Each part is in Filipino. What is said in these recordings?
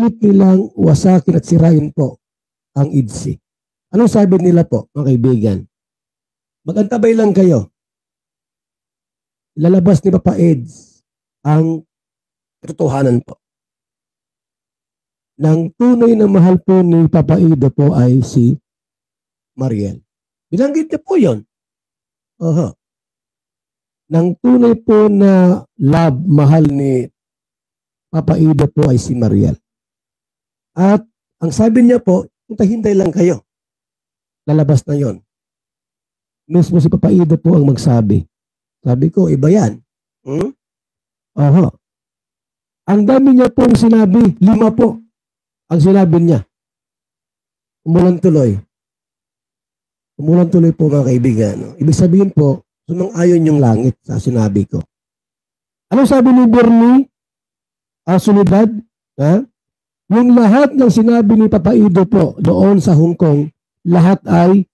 pilit nilang wasakin at sirain po ang EDSI. Anong sabi nila po, mga kaibigan? Magantabay lang kayo. Lalabas ni Papa Eds ang katotohanan po. Nang tunay na mahal po ni Papa Edo po ay si Mariel. Binanggit niya po yun. Nang tunay po na love, mahal ni Papa Edo po ay si Mariel. At ang sabi niya po, hintay-hintay lang kayo. Lalabas na yon. Mismo si Papa Edo po ang magsabi. Sabi ko, iba yan. Ang dami niya pong sinabi, 5 po ang sinabi niya. Umulan tuloy. Umulan tuloy po mga kaibigan. Ibig sabihin po, sumang-ayon yung langit sa sinabi ko. Anong sabi ni Bernie? Solidad? Yung lahat ng sinabi ni Papa Edo po doon sa Hong Kong, lahat ay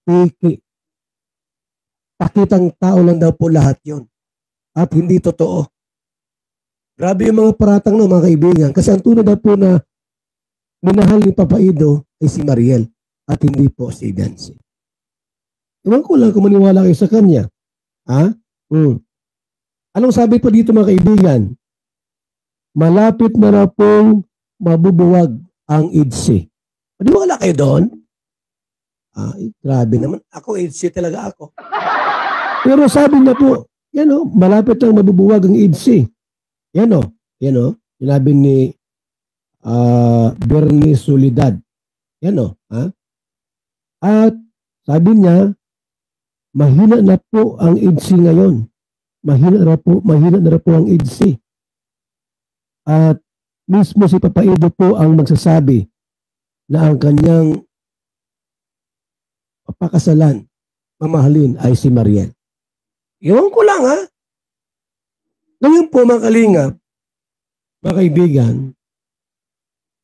fake. Pakitang tao lang daw po lahat yon. At hindi totoo. Grabe yung mga paratang no, mga kaibigan. Kasi ang tunay daw po na minahal ni Papa Edo ay si Mariel at hindi po si Biancy. Iwan ko lang kung maniwala kayo sa kanya. Anong sabi po dito mga kaibigan? Malapit na na pong mabubuwag ang EDSI. Maniwala kayo doon? Grabe naman. Ako, EDSI talaga ako. Pero sabi niya po, malapit lang mabubuwag ang EDSI. Sinabi ni Bernie Solidad. At sabi niya, mahina na po ang EDSI ngayon. Mahina na po ang EDSI. At mismo si Papa Edo po ang magsasabi na ang kanyang papakasalan, mamahalin ay si Mariel. Iwan ko lang Ngayon po mga kalingap, mga kaibigan,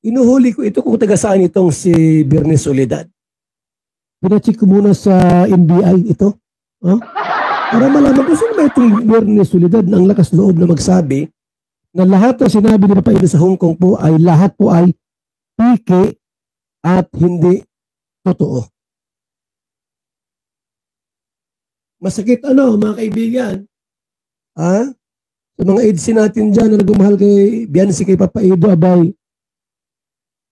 inuhuli ko ito kung taga saan itong si Bernie Solidad. Pinacheck ko muna sa NBI ito. Para malaman ko sino ba itong Bernie Solidad na ang lakas loob na magsabi na lahat ng sinabi ni Papa Edo sa Hong Kong po ay lahat po ay peke at hindi totoo. Masakit mga kaibigan. Sa mga EDSI natin dyan na nagmamahal kay Biancy, kay Papa Edo, abay,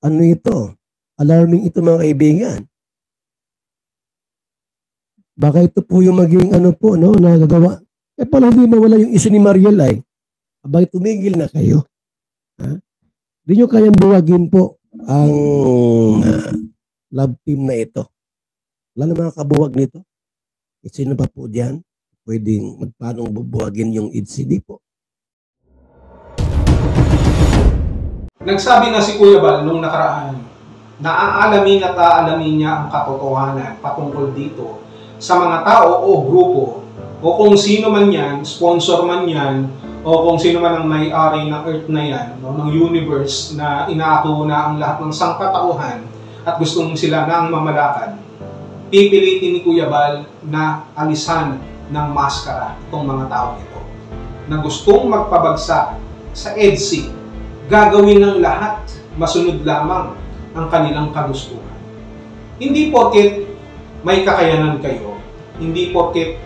ito? Alarming ito mga kaibigan. Baka ito po yung maging nagagawa. Pala hindi mawala yung isa ni Mariel ay, abay tumigil na kayo. Hindi nyo kayang buwagin po ang love team na ito. Wala na mga kabuwag nito. Sino pa po diyan? Pwedeng magpanong bubuwagin yung EDSI po. Nagsabi na si Kuya Bal nung nakaraan na aalamin at aalamin niya ang katotohanan patungkol dito sa mga tao o grupo o kung sino man yan, sponsor man yan, o kung sino man ang may-ari ng Earth na yan, ng universe na inaako na ang lahat ng sangkatauhan at gustong sila na ang mamalakad. Pipilitin ni Kuya Bal na alisan ng maskara itong mga tao nito na gustong magpabagsak sa EDSI. Gagawin ng lahat, masunod lamang ang kanilang kagustuhan. Hindi porket may kakayanan kayo, hindi porket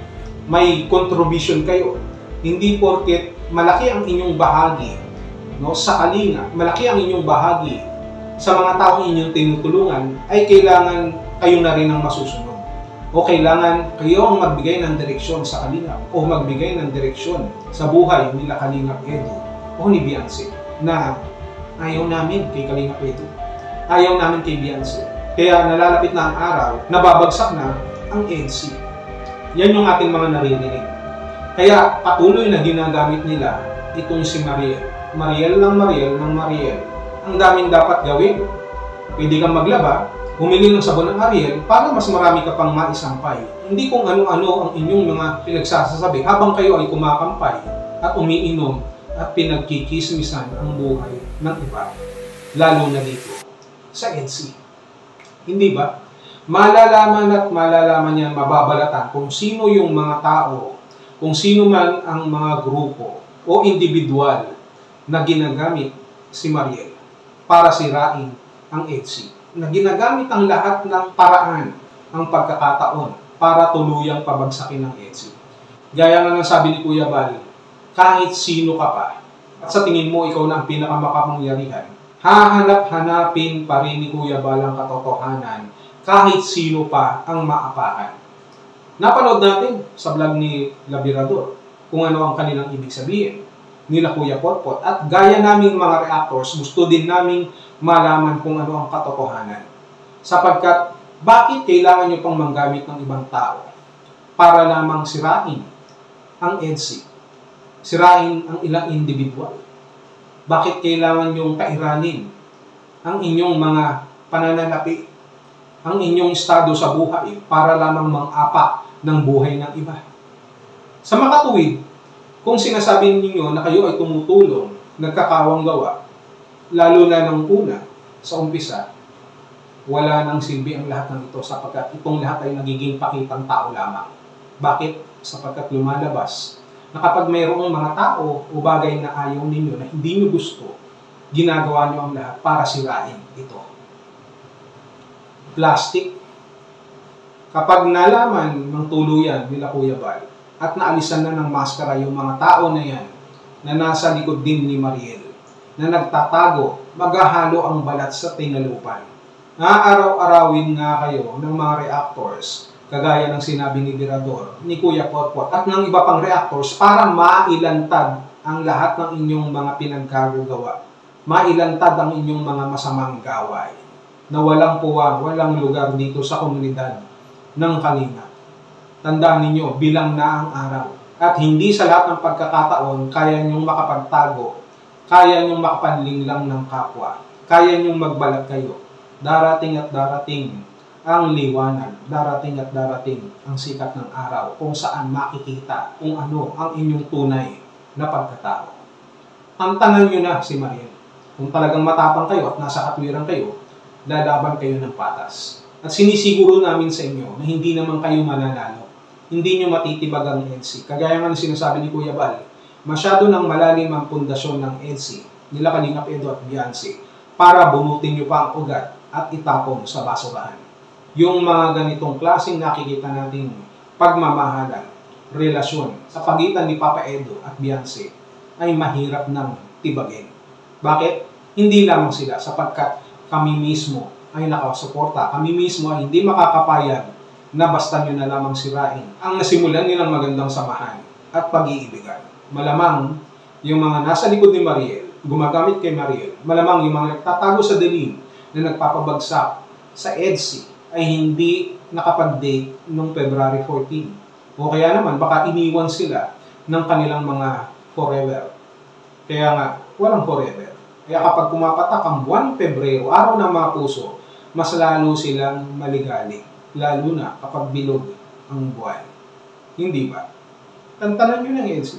may contribution kayo, hindi porket malaki ang inyong bahagi sa kalinga, malaki ang inyong bahagi sa mga taong inyong tinutulungan, ay kailangan kayo na rin ang masusunod. O kailangan kayo ang magbigay ng direksyon sa Kalingap o magbigay ng direksyon sa buhay nila Kalingap Edo o ni Biancy na ayaw namin kay Kalingap Edo. Ayaw namin kay Biancy. Kaya nalalapit na ang araw, nababagsak na ang EDSI. Yan yung ating mga naririnig. Kaya patuloy na ginagamit nila itong si Mariel. Mariel ng Mariel ng Mariel. Ang daming dapat gawin. Pwede kang maglaba, humili ng sabon ng Ariel para mas marami ka pang maisampay. Hindi kung ano-ano ang inyong mga pinagsasabi habang kayo ay kumakampay at umiinom at pinagkikismisan ang buhay ng iba. Lalo na dito sa EDSI. Hindi ba? Malalaman at malalaman niya, mababalatan kung sino yung mga tao, kung sino man ang mga grupo o individual na ginagamit si Mariel para sirain ang EDSI. Na ginagamit ang lahat ng paraan, ang pagkakataon, para tuluyang pabagsakin ng EDSI. Gaya nga ng sabi ni Kuya Bal, kahit sino ka pa, at sa tingin mo ikaw na ang pinakamakapangyarihan, hahanap-hanapin pa rin ni Kuya Bal ang katotohanan kahit sino pa ang maapakan. Napanood natin sa vlog ni Labirador kung ano ang kanilang ibig sabihin nila Kuya Potpot. At gaya naming mga reactors, gusto din naming malaman kung ano ang katotohanan. Sapagkat bakit kailangan nyo pang manggamit ng ibang tao para lamang sirain ang EDSI, sirain ang ilang individual? Bakit kailangan nyong kairanin ang inyong mga pananalapi, ang inyong estado sa buhay para lamang mang-apak ng buhay ng iba? Sa makatuwid, kung sinasabi ninyo na kayo ay tumutulong, nagkakawang gawa, lalo na ng una, sa umpisa, wala nang silbi ang lahat ng ito sapagkat itong lahat ay nagiging pakitang tao lamang. Bakit? Sapagkat lumalabas na kapag mayroong mga tao o bagay na ayaw ninyo na hindi nyo gusto, ginagawa nyo ang lahat para sirain ito. Plastic. Kapag nalaman ng tuluyan nila Kuya Bal at naalisan na ng maskara yung mga tao na yan na nasa likod din ni Mariel, na nagtatago, maghahalo ang balat sa tingalupan. Naaraw-arawin nga kayo ng mga reactors, kagaya ng sinabi ni Birador, ni Kuya Potpot, at ng iba pang reactors para mailantad ang lahat ng inyong mga pinagkagagawa, mailantad ang inyong mga masamang gawain, na walang puwang, walang lugar dito sa komunidad ng Kalinga. Tandaan ninyo, bilang na ang araw. At hindi sa lahat ng pagkakataon, kaya nyong makapagtago, kaya nyong makapanling lang ng kapwa, kaya nyong magbalat kayo. Darating at darating ang liwanag, darating at darating ang sikat ng araw, kung saan makikita kung ano ang inyong tunay na pagkatao. Tantanan nyo na si Mariel. Kung talagang matapang kayo at nasa katwiran kayo, lalaban kayo ng patas. At sinisiguro namin sa inyo na hindi naman kayo mananalo. Hindi nyo matitibag ang EDSI. Kagaya nga ng sinasabi ni Kuya Bal, masyado nang malalim ang pundasyon ng EDSI, nila Kalingap Edo at Beyonce, para bunutin nyo pa ang ugat at itapon sa basurahan. Yung mga ganitong klaseng nakikita nating pagmamahalan, relasyon sa pagitan ni Papa Edo at Beyonce ay mahirap nang tibagin. Bakit? Hindi lamang sila sapagkat kami mismo ay nakasuporta. Kami mismo ay hindi makakapayag na basta nyo na lamang sirain ang nasimulan nilang magandang samahan at pag-iibigan. Malamang yung mga nasa likod ni Mariel, gumagamit kay Mariel, malamang yung mga nagtatago sa dilim na nagpapabagsak sa EDSI ay hindi nakapag-date noong February 14. O kaya naman, baka iniwan sila ng kanilang mga forever. Kaya nga, walang forever. Kaya kapag pumapatak ang buwan Pebrero, araw ng mga puso, mas lalo silang maligali. Lalo na kapag bilog ang buwan. Hindi ba? Tantanan nyo ng EDSI.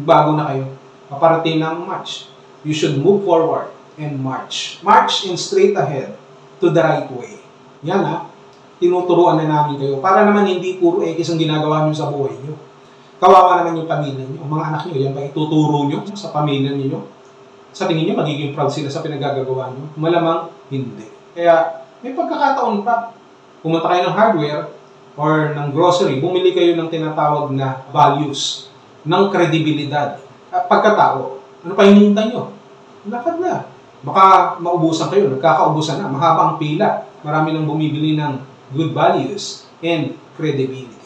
Bago na kayo. Paparating na ang March. You should move forward and march. March and straight ahead to the right way. Yan ha. Tinuturuan na namin kayo. Para naman hindi puro ekis ang ginagawa nyo sa buhay nyo. Kawawa naman yung pamilya nyo. Ang mga anak nyo, yan ba ituturo nyo sa pamilya nyo? Sa tingin nyo, magiging proud sila sa pinagagagawa nyo? Malamang hindi. Kaya may pagkakataon pa. Pumunta kayo ng hardware or ng grocery, bumili kayo ng tinatawag na values, ng kredibilidad at pagkatao. Ano pa hinihintay nyo? Lakad na. Baka maubusan kayo, nagkakaubusan na, mahaba ang pila. Marami nang bumibili ng good values and credibility.